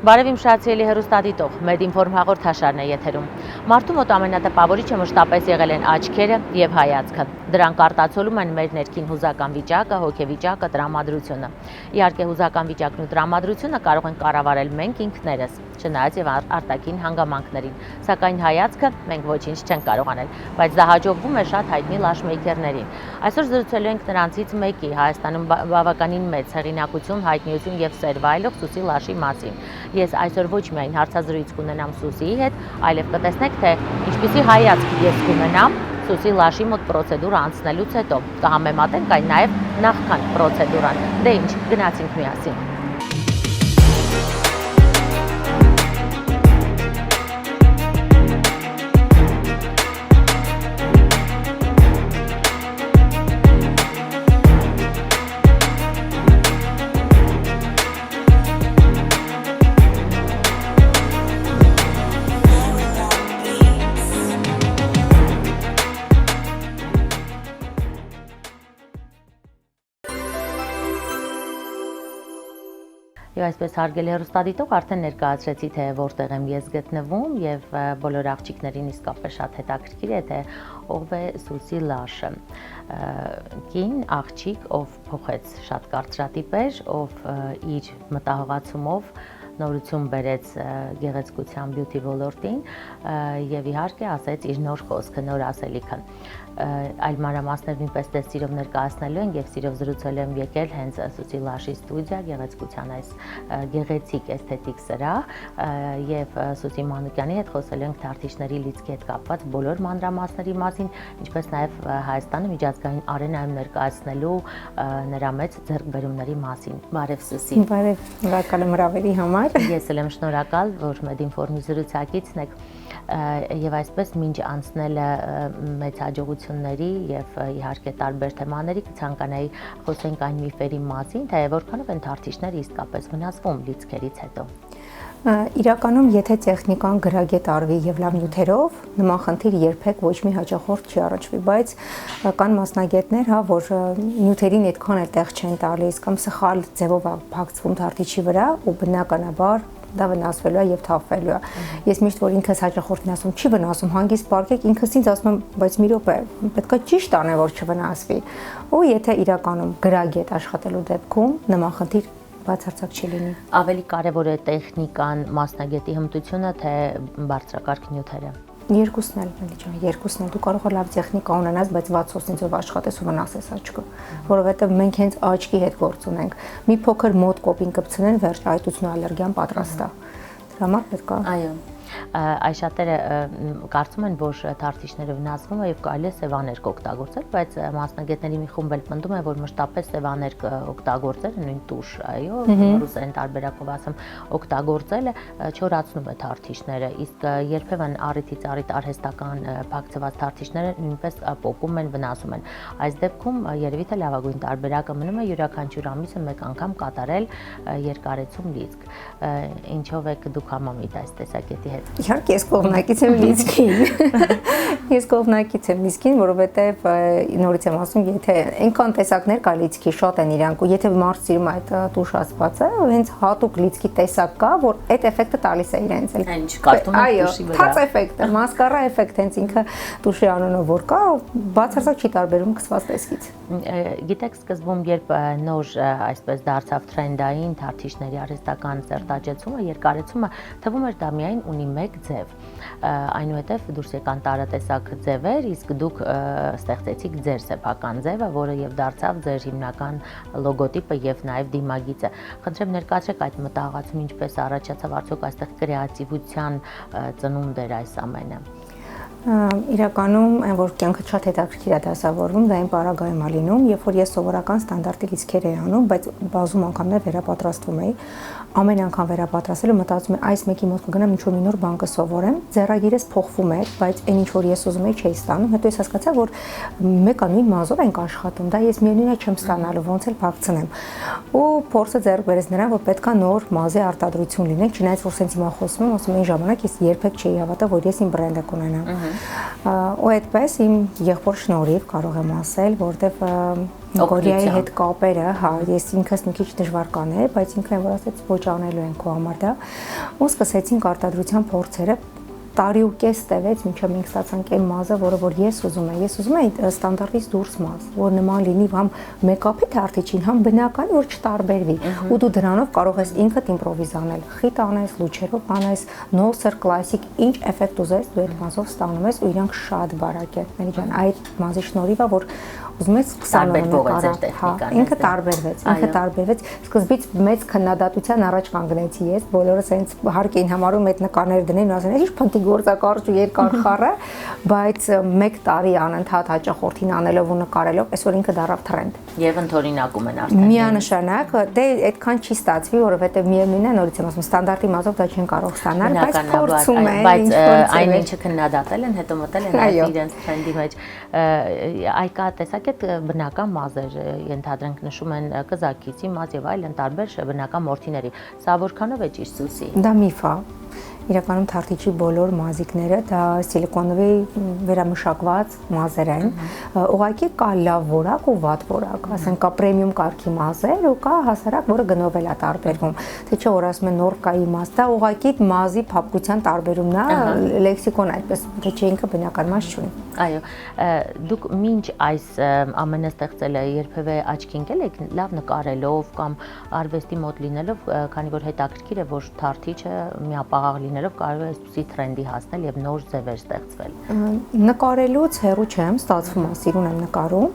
Բարև իմ շացիելի հեռուստադիտող, Մեդինֆորմ հաղորդաշարն է եթերում։ Մարդու մոտ ամենատպավորիչը մշտապես եղել են աչքերը եւ հայացքը։ Դրանք արտացոլում են մեր ներքին հուզական վիճակը, հոգեվիճակը, տրամադրությունը։ Իհարկե, հուզական վիճակն ու տրամադրությունը կարող են կառավարել մենք ինքներս, չնայած եւ արտաքին հանգամանքներին, սակայն հայացքը մենք ոչինչ չենք կարող անել, բայց դա հաջողվում է շատ հայտնի լաշմեյքերներին։ Այսօր զրուցելու ենք նրանցից մեկի, Հայաստանում բավականին մեծ հեղինակություն, հայտնիություն եւ սեր վայելող Սուսի Լաշի մասին։ Ես այսօր ոչ միայն հարցազրույց կունենամ Սուսիի հետ, այլև կտեսնեք, թե ինչպիսի հայացք ես կունենամ Սուսի Լաշի մոտ պրոցեդուրա անցնելուց հետո։ Կհամեմատենք այն նաև նախքան պրոցեդուրան։ Դե ինչ, գնացինք միասին։ Եվ այսպես հարգելի հեռուստադիտող արդեն ներկայացրեցի, թե որտեղ եմ ես գտնվում եւ բոլոր աղջիկներին իսկապես շատ հետաքրքիր է, թե ով է Սուսի Լաշը։ Կին աղջիկ, ով փոխեց շատ կարծրատիպեր, ով իր մտահղացումով նորություն բերեց գեղեցկության բյութի ոլորտին եւ իհարկե ասեց իր նոր խոսքը, նոր ասելիքը։ Այլ մանրամասներ նույնպես սիրով ներկայացնելու են եւ սիրով զրուցելու եմ եկել հենց Սուսի Լաշի ստուդիա գեղեցկության այս գեղեցիկ էսթետիկ սրահ եւ Սուսի Մանուկյանի հետ խոսելու ենք թարթիշների լիցքի հետ կապված բոլոր մանրամասների մասին, ինչպես նաեւ Հայաստանը միջազգային արենայում ներկայացնելու նրա մեծ ձեռքբերումների մասին։ Բարև Սուսի։ Բարև, շնորհակալ եմ հրավերի համար։ Ես էլ եմ շնորհակալ, որ Մեդինֆորմի զրուցակիցն եք եւ այսպես մինչ անցնելը մեծ հաջողությունների եւ իհարկե տարբեր թեմաների կցանկանայի խոսենք այն միֆերի մասին, թե որքանով են թարթիշները իսկապես վնասվում լիցքերից հետո։ Իրականում, եթե տեխնիկան գրագետ արվի եւ լավ նյութերով, նման խնդիր երբեք ոչ մի հաճախորդ չի առաջվի, բայց կան մասնագետներ, հա, որ նյութերին այդքան էլ տեղ չեն տալիս կամ սխալ ձևով է փակցվում թարթիչի վրա ու բնականաբար դա վնասվելու է եւ թափվելու է։ Ես միշտ որ ինքս հաճախորդին ասում, չի վնասում, հանգիստ պարկեք, ինքս ինձ ասում եմ, բայց մի րոպե, պետքա ճիշտ անեմ, որ չվնասվի։ Ու եթե իրականում գրագետ աշխատելու դեպքում նման խնդիր բացարձակ չի լինի։ Ավելի կարևոր է տեխնիկան, մասնագետի հմտությունը, թե բարձրակարգ նյութերը։ Երկուսն էլ, երկուսն էլ դու կարող ես լավ տեխնիկա ունենաս, բայց վատ սոսնիցով աշխատես ու վնասես աչքը, որովհետև մենք հենց աչքի հետ գործ ունենք։ Մի փոքր մոտ կոպին կպցնեն, վերջ այտուցն ու ալերգիան պատրաստ է։ Դրա համար պետք է։ Այո։ Այս շատերը կարծում են, որ թարթիշները վնասվում է եւ կարելի է սևաներկ օգտագործել, բայց մասնագետների մի խումբ էլ պնդում է, որ մշտապես սևաներկ օգտագործելը, նույն տուշ, այո, ռուսերեն տարբերակով ասեմ, օգտագործելը չորացնում է թարթիշները, իսկ երբեմն առիթից առիթ արհեստական փակցված թարթիշները նույնպես պոկում են, վնասում են։ Այս դեպքում երևի թե լավագույն տարբերակը մնում է յուրաքանչյուր ամիսը մեկ անգամ կատարել երկարեցում լիցք։ Ինչով եք դուք համամիտ այս տեսակետի հետ։ Իհարկե, ես կողմնակից եմ լիցքին։ Ես կողմնակից եմ լիցքին, որովհետև նորից եմ ասում, եթե այնքան տեսակներ կա լիցքի, շատ են իրանք, ու եթե մարդ սիրում է այդ տուշ ասվածը, հենց հատուկ լիցքի տեսակ կա, որ այդ էֆեկտը տալիս է իրենց էլ։ Ինչ կարտոն է տուշի վրա։ Թաց էֆեկտը, մասկարա էֆեկտ, հենց ինքը տուշի անունով որ կա, բացարձակ չի տարբերում կսված տեսքից։ Գիտեք, սկզբում երբ նոր այսպես դարձավ թրենդային թարթիշների արհեստական սերտաճեցումը, երկարեցումը, թվում էր դա միայն ունի մեկ ձև, այնուհետև դուրս եկան տարատեսակ ձևեր, իսկ դուք ստեղծեցիք ձեր սեփական ձևը, որը եւ դարձավ ձեր հիմնական լոգոտիպը եւ նաեւ դիմագիծը։ Խնդրեմ ներկայացրեք այդ մտահղացումը ինչպես առաջացավ, արդյոք այստեղ կրեատիվության ծնունդ էր այս ամենը։ Իրականում այն որ կյանքը շատ հետաքրքիր է դասավորվում, դա այն պարագայում է լինում, երբ որ ես սովորական ստանդարտի լիցքեր էի անում, բայց բազում անգամներ վերապատրաստվում էի, ամեն անգամ վերապատրաստելու մտածում եմ այս մեկի մոտ կգնամ ինչ-որ մի նոր բան կսովորեմ, ձեռագիրս փոխվում էր, բայց այն ինչ որ ես ուզում էի չէի ստանում, հետո ես հասկացա, որ մեկը նույն մազով ենք աշխատում, դա ես միևնույնն է չեմ ստանալու, ոնց էլ փակցնեմ։ Ու փորձը ձեռք բերեց նրան, որ պետքա նոր մազի արտադրություն լինենք, չնայած որ սենց հիմա խոսում եմ, ասում եմ այն ժամանակ ես երբեք չէի հավատա, որ ես իմ բրենդը կունենամ։ Ու այդպես իմ եղբոր շնորհիվ կարող եմ ասել, որտեվ Կորեայի հետ կապերը, հա, ես ինքս մի քիչ դժվար կանեի, բայց ինքը որ ասեց ոչ անելու են քո համար դա, ու սկսեցինք արտադրության փորձերը տարի ու կես տևեց, մինչև մենք ստացանք այն մազը, որը որ ես ուզում եմ ստանդարտից դուրս մազ, որ նման լինի համ մեյքափի թարթիչին, համ բնական, որ չտարբերվի, ու դու դրանով կարող ես ինքդ իմպրովիզ անել, խիտ անես, լուչերով անես, նոսր, կլասիկ, ինչ էֆեկտ ուզես, դու այդ մազով ստանում ես ու իրանք շատ բարակ են, Մերի ջան, այդ մազի շնորհիվ է, որ ուզում ես 20 օր ինքը տարբերվեց, սկզբից մեծ քննադատության առաջ կանգնեցի ես, բոլորը սենց հարկ էին համարում այդ նկարները դնեն ու ասեն, «Ինչ փնտի գործակարճ ու երկար խառը», բայց 1 տարի անընդհատ հաճախորդին անելով ու նկարելով, այսօր ինքը դառավ թրենդ։ Եվ ընդօրինակում են արդեն։ Միանշանակ, դե այդքան չի ստացվի, որովհետև միևնույնն է, նորից եմ ասում, ստանդարտի մազով դա չեն կարող ստանալ, բայց փորձում են, բայց այն ինչը քննադատել են, հետո մտել են իրենց թրենդի մեջ։ Այ կա տեսակ այդ բնական մազեր, ենթադրենք նշում են կզակիցի մազ եւ այլն տարբեր բնական մորթիների։ Սա որքանով է ճիշտ Սուսի։ Դա միֆ է։ Իրականում թարթիչի բոլոր մազիկները դա սիլիկոնովի վերամշակված մազեր են։ Ուղղակի կա լավ որակ ու վատ որակ, ասենք կա պրեմիում կարգի մազեր ու կա հասարակ, որը գնով է տարբերվում։ Թե չէ որ ասում են նորկայի մազ, դա ուղղակի մազի փափկության տարբերումն է, լեքսիկոն այդպես, թե չէ ինքը բնական մազ չունի։ Այո, դուք մինչ այս ամենը ստեղծելը երբևէ աչքի ընկել եք լավ նկարելով կամ արվեստի մոտ լինելով, քանի որ հետաքրքիր է, որ թարթիչը միապաղաղ լինելով կարող է այսպիսի թրենդի հասնել եւ նոր ձևեր ստեղծվել։ Նկարելուց հեռու չեմ, ստացվում է, սիրուն եմ նկարում,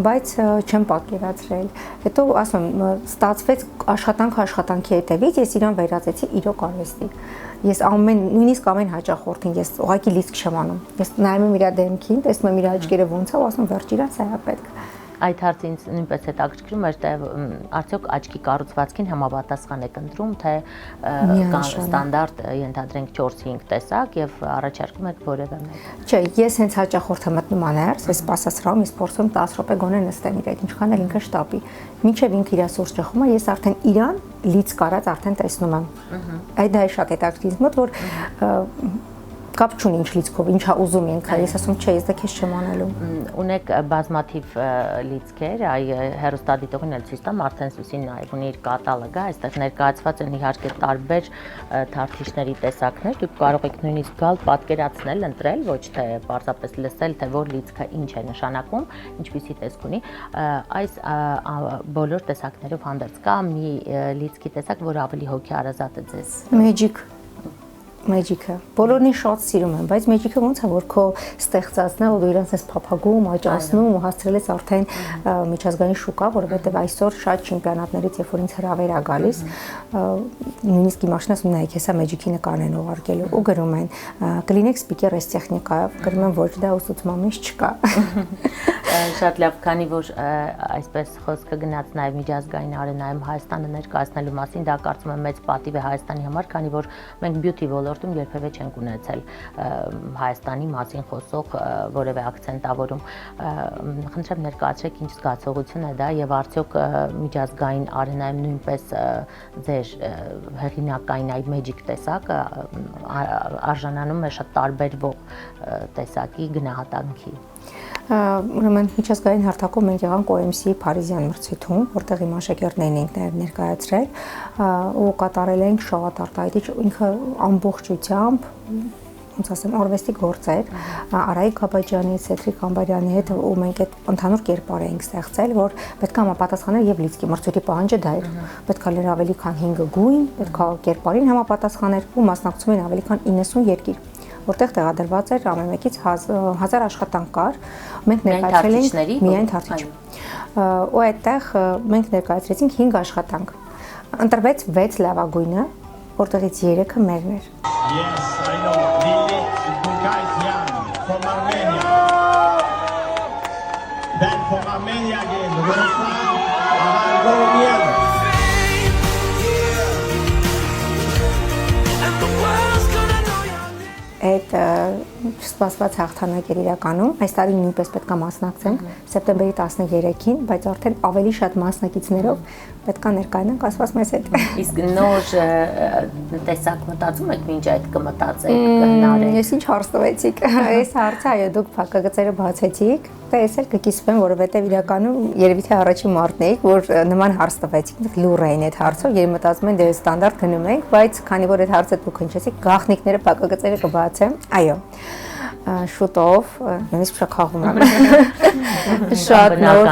բայց չեմ պատկերացրել։ Հետո ասում եմ, ստացվեց աշխատանքի հետևից, ես իրան վերածեցի իրոք արվեստի։ Ես նույնիսկ ամեն հաճախորդին ես ուղղակի լիցք չեմ անում։ Ես նայում եմ իր դեմքին, տեսնում եմ իր աչքերը ոնց է ու ասում վերջ իրա սա է պետք։ Այդ հարցը ինձ նույնպես հետաքրքրում էր, թե արդյոք աչքի կառուցվածքին համապատասխան եք ընտրում, թե ստանդարտ ենթադրենք 4-5 տեսակ եւ առաջարկում եք որևէ մեկ։ Չէ, ես հենց հաճախորդը մտնում աներս, ես սպասասրահում, ես փորձում 10 րոպե գոնե նստեմ իր հետ, ինչքան էլ ինքը շտապի։ Մինչև ինքը իր սուրճը խմա, ես արդեն իրան լիցք կարած արդեն տեսնում եմ։ Այդ դա է շատ հետաքրքիր ինձ մոտ, որ կապ չունի ինչ լիցքով, ինչա ուզում ինքը, ես ասում չէ, ես դա քեզ չեմ անելու։ Ունեք բազմաթիվ լիցքեր, այ հեռուստադիտողին էլ ցույց տամ, արդեն Սուսին նաև ունի իր կատալոգը, այստեղ ներկայացված են իհարկե տարբեր թարթիչների տեսակներ, դուք կարող եք նույնիսկ գալ պատկերացնել, ընտրել, ոչ թե պարզապես լսել, թե որ լիցքը ինչ է նշանակում, ինչպիսի տեսք ունի, այս բոլոր տեսակներով հանդերձ կա մի լիցքի տեսակ, որ ավելի հոգեարազատ է ձեզ։ Մեջիկը։ Բոլորին շատ սիրում են, բայց մեջիկը ոնց է որ քո ստեղծածն է, ու դու իրենց ես փափագում, աճացնում ու հասցրել ես արդեն միջազգային շուկա, որովհետև այսօր շատ չեմպիոնատներից երբ որ ինձ հրավեր է գալիս, նույնիսկ իմ աշնանս ու նայեք, հեսա մեջիկի նկարն են ուղարկելու ու գրում են կլինեք սպիկեր այս տեխնիկայով, գրում են ոչ դա ուսուցման մեջ չկա։ Շատ լավ, քանի որ այսպես խոսքը գնաց նաև միջազգային արենայում Հայաստանը ներկայացնելու մասին, դա կարծում եմ մեծ պատիվ է Հայաստանի համար, քանի որ մենք բյութի ոլորտում երբևէ չենք ունեցել Հայաստանի մասին խոսող որևէ акցենտավորում։ Խնդրեմ ներկայացրեք ինչ զգացողություն է դա եւ արդյոք միջազգային արենայում նույնպես ձեր հեղինակային այ մեջիկ տեսակը արժանանում է շատ տարբերվող տեսակի գնահատանքի։ Ուրեմն միջազգային հարթակում մենք եղանք OMC Փարիզյան մրցույթում, որտեղ իմ աշակերտներն էինք նաև ներկայացրել ու կատարել էինք շողատարտայտիչ ինքը ամբողջությամբ ոնց ասեմ արվեստի գործեր Արայիկ Աբաջյանի, Սեդրիկ Ամբարյանի հետ ու մենք այդ ընդհանուր կերպար էինք ստեղծել, որ պետք է համապատասխաներ եւ լիցքի մրցույթի պահանջը դա էր։ Պետք է լիներ ավելի քան 5 գույն, պետք է կերպարին համապատասխաներ ու մասնակցում էին ավելի քան 90 երկիր, որտեղ տեղադրված էր ամեն մեկից 1000 աշխատանք կար, մենք ներկայացրել էինք միայն թարթիչ։ Ու այդտեղ մենք ներկայացրեցինք 5 աշխատանք։ Ընտրվեց 6 լավագույնը, որտեղից 3-ը մերն էր։ Yes, I know. Lili Bukhaisyan from Armenia. Then from Armenia again, Ruslan Avargonian. Այդ սպասված հաղթանակ էր իրականում, այս տարի նույնպես պետք է մասնակցենք սեպտեմբերի 13-ին, բայց արդեն ավելի շատ մասնակիցներով պետք է ներկայանանք ասված մեզ հետ։ Իսկ նոր տեսակ մտածում եք մինչ այդ կմտածեք կհնարեք։ Ես ինչ հարց տվեցիք։ Այս հարցը այո դուք փակագծերը բացեցիք, դա ես էլ կկիսվեմ, որովհետև իրականում երևի թե առաջին մարդն էիք, որ նման հարց տվեցիք, լուր էին այդ հարցով, եւ մտածում եմ դե ստանդարտ գնում ենք, բայց քանի որ այդ հարցը դուք հնչեցիք, գաղտնիքները փակագծերը կբացեմ։ Այո։ Շուտով, նույնիսկ շքախում եմ։ Շատ նոր,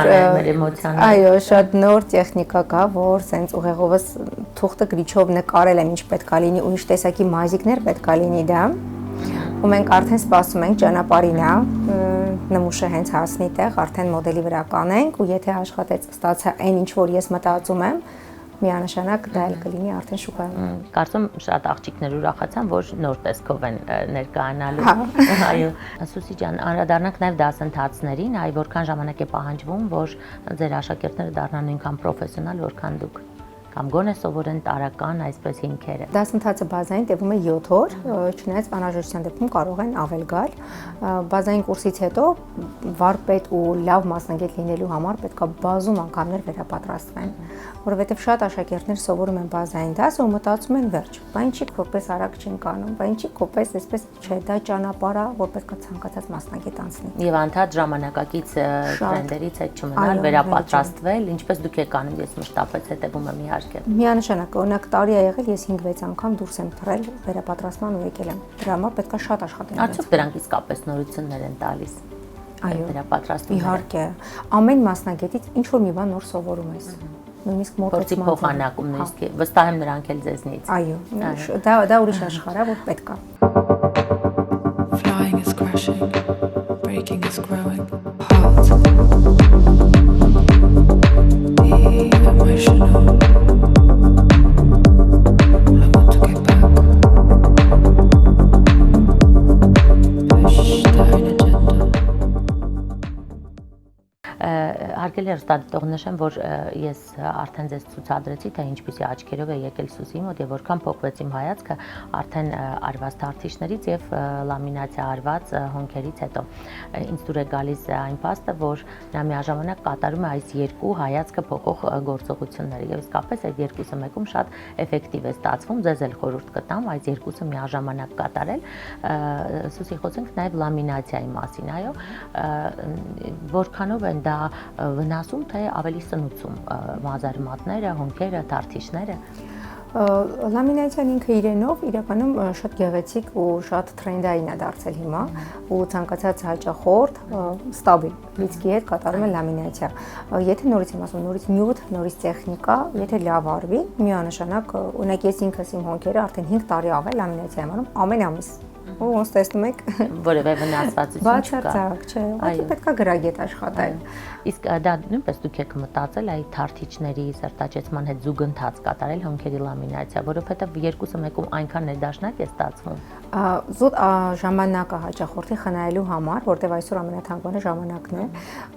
այո, շատ նոր տեխնիկա կա, որ սենց ուղեղովս թուղթը գրիչով նկարել եմ ինչ պետքա լինի, ու ինչ տեսակի մազիկներ պետքա լինի դա։ Ու մենք արդեն սպասում ենք ճանապարհինա, նմուշը հենց հասնի տեղ, արդեն մոդելի վրա կանենք, ու եթե աշխատեց ստացա այն ինչ որ ես մտածում եմ, միանշանակ դա էլ կլինի արդեն շուկայում։ Կարծում շատ աղջիկներ ուրախացան, որ նոր տեսքով են ներկայանալու։ Այո, Սուսի ջան, անդրադառնանք նաև դասընթացներին, այ որքան ժամանակ է պահանջվում, որ ձեր աշակերտները դառնան նույնքան պրոֆեսիոնալ, որքան դուք կամ գոնե սովորեն տարական այսպես հիմքերը։ Դասընթացը բազային տևում է 7 օր, չնայած անհրաժեշտության դեպքում կարող են ավել գալ։ Բազային կուրսից հետո վարպետ ու լավ մասնագետ լինելու համար պետք է բազում անգամներ վերապատրաստվեն, որովհետև շատ աշակերտներ սովորում են բազային դասը ու մտածում են վերջ, բա ինչի որպես արագ չեն կանում, բա ինչի որպես այսպես չէ, դա ճանապարհ է, որ պետք է ցանկացած մասնագետ անցնի։ Եվ անդադ ժամանակակից տրենդերից հետ չմնալ, վերապատրաստվել, ինչպես դուք եք անում, ես մշտապես հետևում եմ Միանշանակ, օրինակ տարի ա եղել, ես 5-6 անգամ դուրս եմ թռել վերապատրաստման ու եկել եմ։ Դրա համար պետք է շատ աշխատել։ Արդյոք դրանք իսկապես նորություններ են տալիս։ Այո, վերապատրաստումները։ Իհարկե, ամեն մասնագետից ինչ որ մի բան նոր սովորում ես։ Նույնիսկ մոտեցման փոխանակում, նույնիսկ վստահ եմ նրանք էլ ձեզնից։ Այո, դա ուրիշ աշխարհ է, որ պետք է։ Flying is crashing, breaking is growing, heart. Emotional. I want to get back. Push down agenda. Հարգելի հեռուստադիտող նշեմ, որ ես արդեն ձեզ ցուցադրեցի, թե ինչպիսի աչքերով է եկել Սուսի մոտ եւ որքան փոխվեց իմ հայացքը արդեն արված թարթիչներից եւ լամինացիա արված հոնքերից հետո։ Ինձ դուր է գալիս այն փաստը, որ նա միաժամանակ կատարում է այս երկու հայացքը փոխող գործողությունները եւ իսկապես այդ երկուսը մեկում շատ էֆեկտիվ է ստացվում, ձեզ էլ խորհուրդ կտամ այս երկուսը միաժամանակ կատարել։ Սուսի, խոսենք նաեւ լամինացիայի մասին, այո, որքանով են դա վնասում, թե ավելի սնուցում մազարմատները, հոնքերը, թարթիչները։ Լամինացիան ինքը իրենով իրականում շատ գեղեցիկ ու շատ թրենդային է դարձել հիմա ու ցանկացած հաճախորդ ստաբիլ լիցքի հետ կատարում է լամինացիա։ Եթե նորից եմ ասում, նորից նյութ, նորից տեխնիկա, եթե լավ արվի, միանշանակ օրինակ ես ինքս իմ հոնքերը արդեն 5 տարի ավել լամինացիա եմ անում ամեն ամիս։ Ու ոնց տեսնում եք, որևէ վնասվածություն չկա։ Բացարձակ, չէ, այո, պետք է գրագետ աշխատել։ Իսկ դա նույնպես դուք եք մտածել այդ թարթիչների սրտաճեցման հետ զուգընթաց կատարել հոնքերի լամինացիա, որովհետև երկուսը մեկում այնքան ներդաշնակ է ստացվում։ Զուտ ժամանակը հաճախորդի խնայելու համար, որտեղ այսօր ամենաթանկարժան ժամանակն է,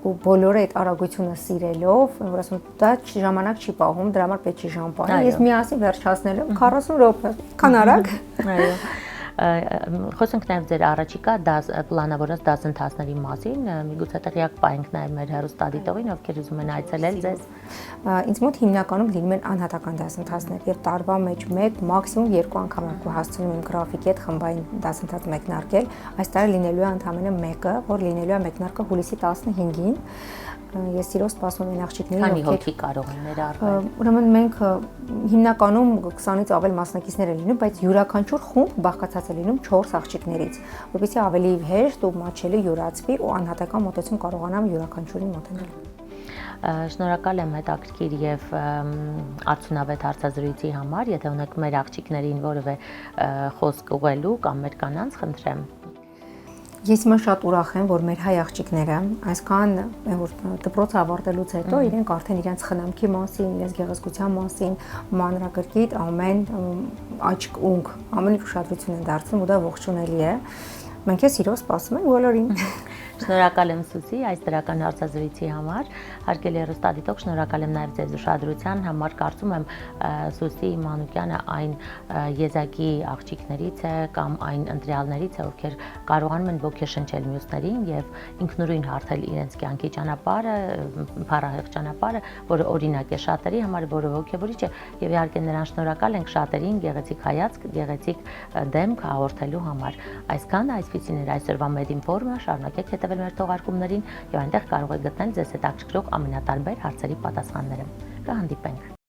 ու բոլորը այդ արագությունը սիրելով, որ ասում դա ժամանակ չի պահում, դրա համար պետք չի ժամ պահել։ Ես միասին վերջացնել եմ 40 րոպե, քան արագ։ Այո։ Խոսենք նաև ձեր առաջիկա պլանավորած դասընթացների մասին, միգուցե տեղյակ պահենք նաև մեր հեռուստադիտողին, ովքեր ուզում են այցելել ձեզ։ Ինձ մոտ հիմնականում լինում են անհատական դասընթացներ եւ տարվա մեջ 1, մաքսիմում 2 անգամ եմ հասցնում իմ գրաֆիկի հետ խմբային դասընթաց մեկնարկել։ Այս տարի լինելու է ընդամենը մեկը, որ լինելու է մեկնարկը հուլիսի 15-ին։ Ես սիրով սպասում եմ աղջիկներին, քանի հոգի կարող են ներառվել։ Ուրեմն մենք հիմնականում 20-ից ավել մասնակիցներ են լինում, բայց յուրաքանչյուր խումբ բաղկացած է լինում 4 աղջիկներից, որովհետեւ ավելի հեշտ ու մաչելի յուրացվի ու անհատական մոտեցում կարողանամ յուրաքանչյուրին մոտենալ։ Շնորհակալ եմ հետաքրքիր եւ արդյունավետ հարցազրույցի համար, եթե ունեք մեր աղջիկներին որևէ խոսք ուղղելու կամ մեր կանանց, խնդրեմ։ Ես հիմա շատ ուրախ եմ, որ մեր հայ աղջիկները այսքան որ դպրոցը ավարտելուց հետո իրենք արդեն իրենց խնամքի մասին, իրենց գեղեցկության մասին մանրակրկիտ ամեն աչք ունք, ամեն ինչ ուշադրություն են դարձնում ու դա ողջունելի է։ Մենք էլ սիրով սպասում ենք բոլորին։ Շնորհակալ եմ Սուսի այս դրական հարցազրույցի համար։ Հարգելի հեռուստադիտող, շնորհակալ եմ նաև ձեզ ուշադրության համար։ Կարծում եմ Սուսի Մանուկյանը այն եզակի աղջիկներից է կամ այն ընտրյալներից է, ովքեր կարողանում են ոգեշնչել մյուսներին եւ ինքնուրույն հարթել իրենց կյանքի ճանապարհը, փառահեղ ճանապարհը, որը օրինակ է շատերի համար, որը ոգևորիչ է եւ իհարկե նրան շնորհակալ ենք շատերին գեղեցիկ հայացք, գեղեցիկ դեմք հաղորդելու համար։ Այսքանը այսպեսին էր այսօրվա Medinform-ը, շարունակեք հետևել մեր թողարկումներին եւ այնտեղ կարող եք գտնել ձեզ հետաքրքրող ամենատարբեր հարցերի պատասխանները։ Կհանդիպենք։